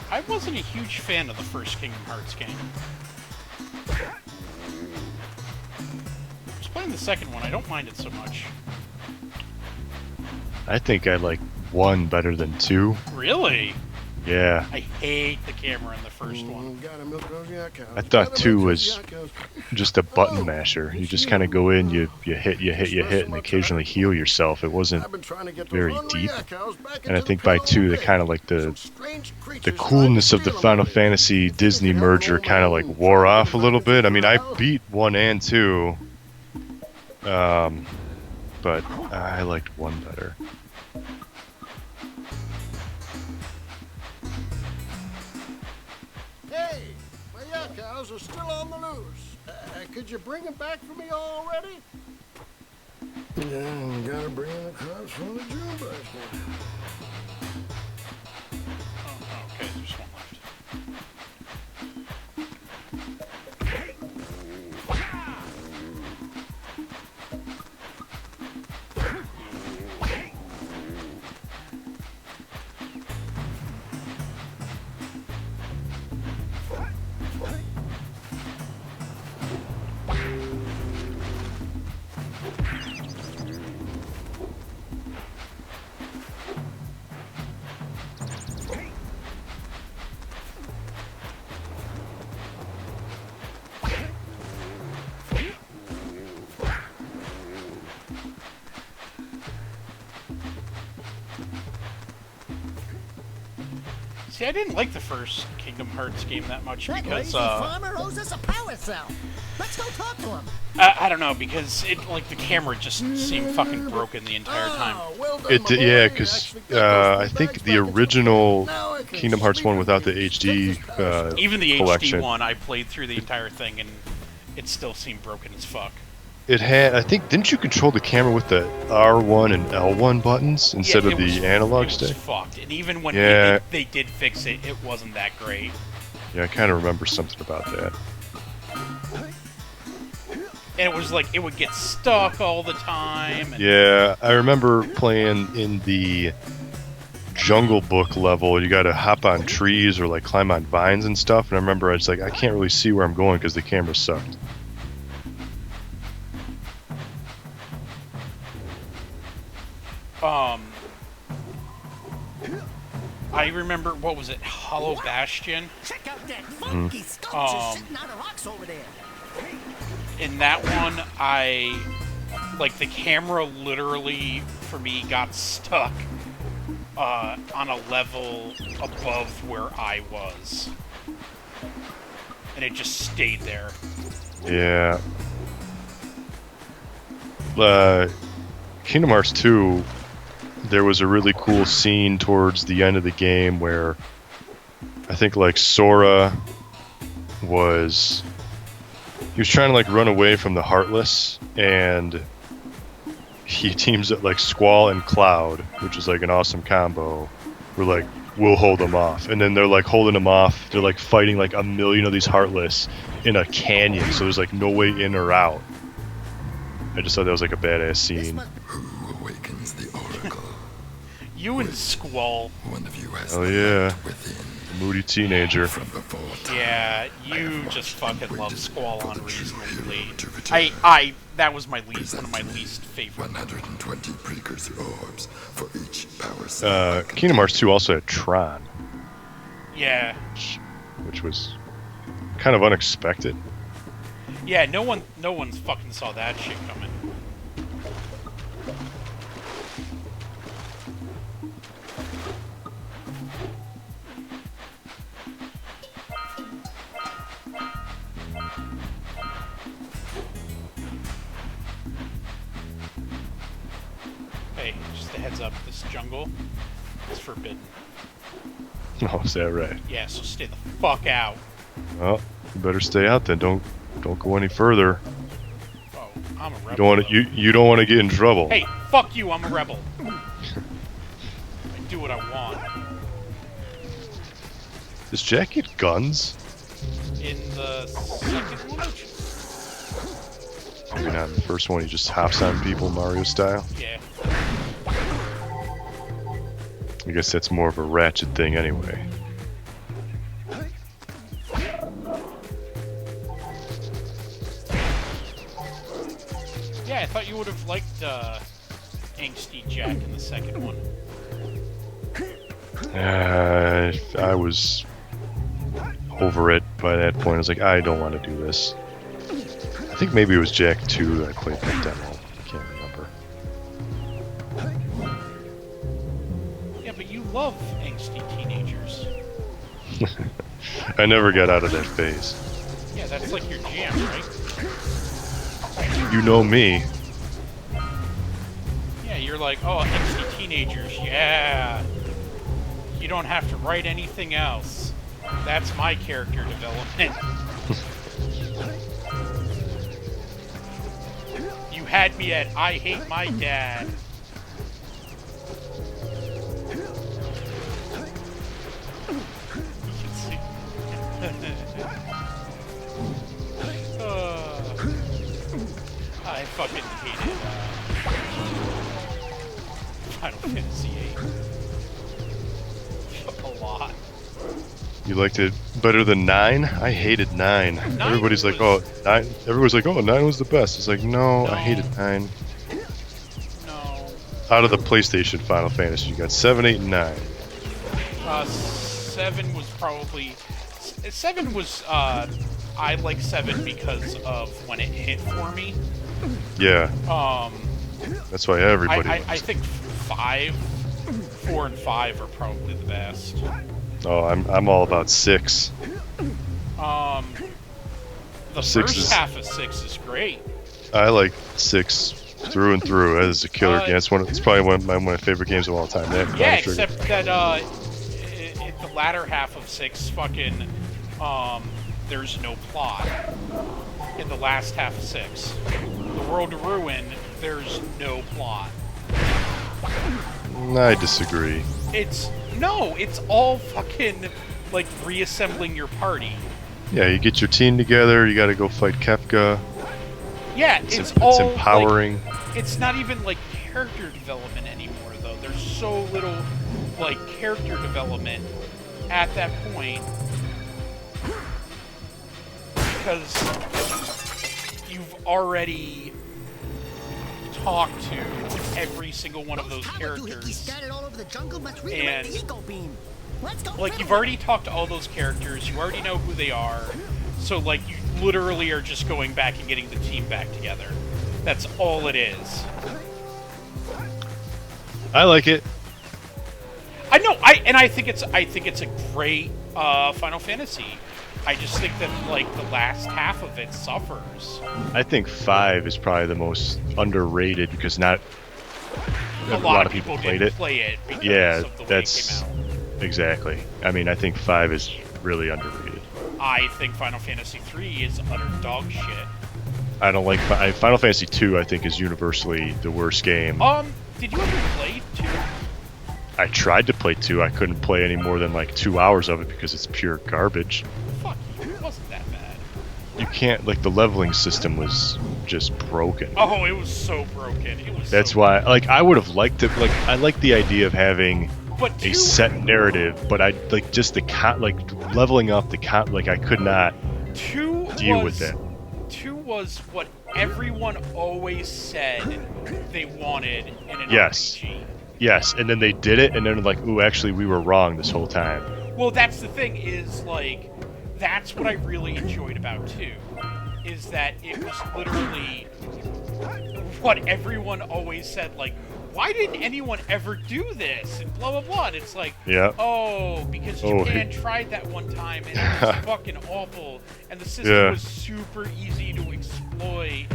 I wasn't a huge fan of the first Kingdom Hearts game. I was playing the second one, I don't mind it so much. I think I like 1 better than 2. Really? Yeah. I hate the camera in the first one. I thought 2 was just a button masher. You just kind of go in, you hit, and occasionally heal yourself. It wasn't very deep. And I think by 2, they kind of like the coolness of the Final Fantasy Disney merger kind of like wore off a little bit. I mean, I beat 1 and 2, but I liked 1 better. Hey, my yakos are still on the loose. Could you bring them back for me already? Yeah, gotta bring in the cops from the June buster. Oh, okay, there's one left. See, I didn't like the first Kingdom Hearts game that much That because, lazy farmer owes us a power cell. Let's go talk to him. I don't know, because the camera just seemed fucking broken the entire time. Well done, It my did, boy. yeah, You because actually got those I think bags the back at original Now I can Kingdom Hearts sleep 1 in without the peace. HD Check this out. Even the collection. HD one, I played through the entire thing, and it still seemed broken as fuck. It had, I think, didn't you control the camera with the R1 and L1 buttons instead Yeah, of it was- the analog it stick? was fucked, and even when Yeah. they did fix it, it wasn't that great. Yeah, I kind of remember something about that. And it was like, it would get stuck all the time. And Yeah, I remember playing in the Jungle Book level. You got to hop on trees or like climb on vines and stuff. And I remember I was like, I can't really see where I'm going because the camera sucked. I remember, what was it, Hollow Bastion? Check out that funky sculpture sitting on the rocks over there. In that one, the camera literally, for me, got stuck on a level above where I was. And it just stayed there. Yeah. Kingdom Hearts 2, there was a really cool scene towards the end of the game where I think like Sora was trying to like run away from the Heartless, and he teams up like Squall and Cloud, which is like an awesome combo. We're like, we'll hold them off, and then they're like holding them off. They're like fighting like a million of these Heartless in a canyon, so there's like no way in or out. I just thought that was like a badass scene. Who awakens the oracle? You and Squall. One of you has Oh the yeah, light within. moody teenager. From before time. Yeah, you just fucking love Squall unreasonably. To return. That was one of my least favorite. 120 precursor orbs for each power cell. Kingdom Hearts 2 also had Tron, Yeah. which was kind of unexpected. Yeah, no one fucking saw that shit coming. Hey, just a heads up, this jungle is forbidden. Oh, is that right? Yeah, so stay the fuck out. Well, you better stay out then. Don't go any further. Oh, I'm a rebel. You don't want to. You don't want to get in trouble. Hey, fuck you, I'm a rebel. I do what I want. Does Jack get guns? In the second one? Maybe not in the first one. He just hops on people Mario style. Yeah. I guess that's more of a Ratchet thing anyway. Yeah, I thought you would have liked Angsty Jack in the second one. I was over it by that point. I was like, I don't want to do this. I think maybe it was Jack 2 that I played that demo. I can't remember. Yeah, but you love angsty teenagers. I never got out of that phase. Yeah, that's like your jam, right? You know me. Yeah, you're like, oh, angsty teenagers, yeah. You don't have to write anything else. That's my character development. You had me at I hate my dad. You can see. I fucking hated Final Fantasy VIII. A lot. You liked it better than 9? I hated 9. Everybody's like, oh, 9. Everybody's like, oh, 9 was the best. It's like, no, I hated 9. No. Out of the PlayStation Final Fantasy, you got 7, 8, and 9. 7 was probably... 7 was, I like 7 because of when it hit for me. Yeah. That's why everybody I think 4 and 5 are probably the best. Oh, I'm all about 6. The Six first is- half of 6 is great. I like 6 through and through as a killer game. It's probably one of my favorite games of all time. Yeah, except that in the latter half of 6, fucking, there's no plot. In the last half of 6. The World to Ruin, there's no plot. I disagree. It's all fucking, like, reassembling your party. Yeah, you get your team together, you gotta go fight Kefka. Yeah, It's all empowering. Like, it's not even like character development anymore, though. There's so little like character development at that point because you've already talked to every single one of those characters, and like you've already talked to all those characters. You already know who they are. So, like, you literally are just going back and getting the team back together. That's all it is. I like it. I know, I think it's a great Final Fantasy. I just think that, like, the last half of it suffers. I think 5 is probably the most underrated because not a lot of people didn't play it because of the way it came out. Exactly. I mean, I think 5 is really underrated. I think Final Fantasy 3 is utter dog shit. I don't like Final Fantasy 2. I think is universally the worst game. Did you ever play 2? I tried to play 2. I couldn't play any more than like 2 hours of it because it's pure garbage. Fuck you, it wasn't that bad. You can't, like, the leveling system was just broken. Oh, it was so broken. It was. That's so why, like, I would have liked it. Like, I like the idea of having but a set narrative, but I like just the leveling up the like I could not deal with that. 2 was what everyone always said they wanted in an Yes. RPG. Yes, and then they did it, and then like, ooh, actually, we were wrong this whole time. Well, that's the thing is, like, that's what I really enjoyed about 2, is that it was literally what everyone always said, like, why didn't anyone ever do this? And blah, blah, blah. And it's like, yeah. Oh, because Japan tried that one time, and it was fucking awful. And the system was super easy to exploit.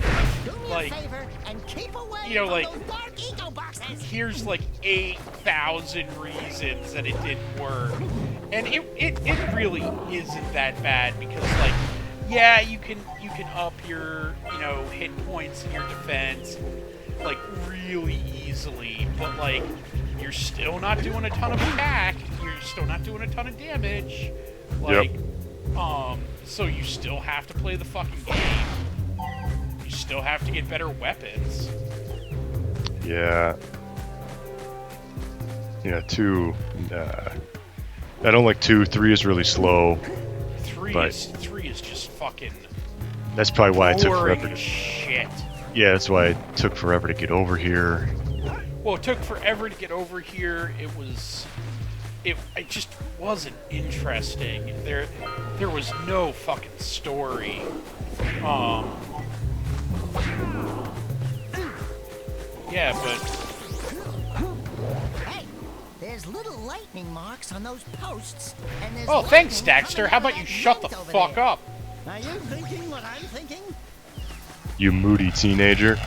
Like, you know, like, here's like 8,000 reasons that it didn't work. And it really isn't that bad because, like, yeah, you can up your, you know, hit points and your defense, like, really easily, but, like, you're still not doing a ton of attack, you're still not doing a ton of damage, like, so you still have to play the fucking game. You still have to get better weapons. Yeah. Yeah, 2, I don't like 2, 3 is really slow. 3 is just fucking that's probably why it took forever to... shit. Yeah, that's why it took forever to get over here. Well, it took forever to get over here. It just wasn't interesting. There was no fucking story. Yeah, but hey, there's little lightning marks on those posts, and there's oh, thanks, Daxter. How about you shut the fuck up? Are you thinking what I'm thinking? You moody teenager.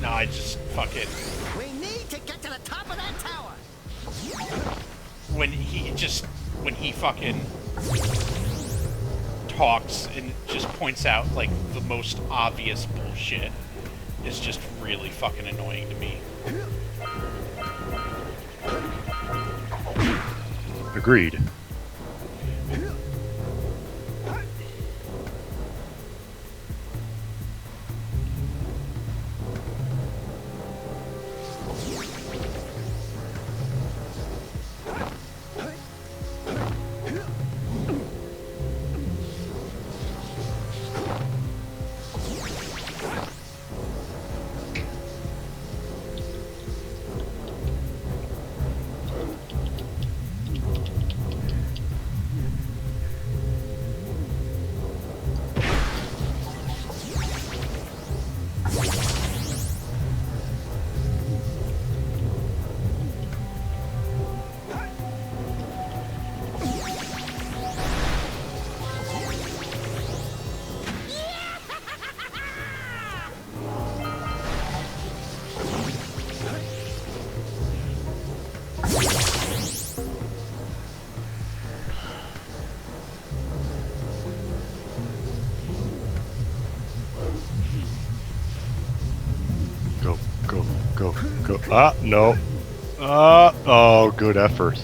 No, I just fucking... We need to get to the top of that tower. When he fucking talks and just points out, like, the most obvious bullshit is just really fucking annoying to me. Agreed. go, go. Ah, no. Oh, good effort.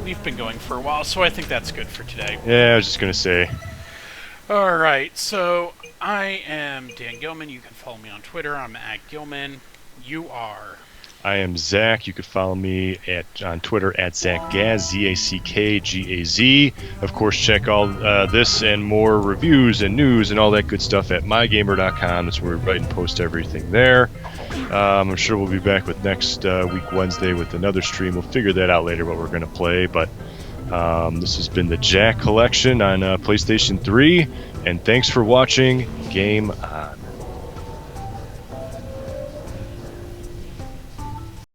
We've been going for a while, so I think that's good for today. Yeah, I was just gonna say. Alright, so I am Dan Gillman. You can follow me on Twitter. I'm at Gillman. You are... I am Zach. You can follow me on Twitter at ZackGaz, Z-A-C-K-G-A-Z. Of course, check all this and more reviews and news and all that good stuff at MyGamer.com. That's where we write and post everything there. I'm sure we'll be back with next week, Wednesday, with another stream. We'll figure that out later, what we're going to play. But this has been the Jack Collection on PlayStation 3. And thanks for watching. Game on.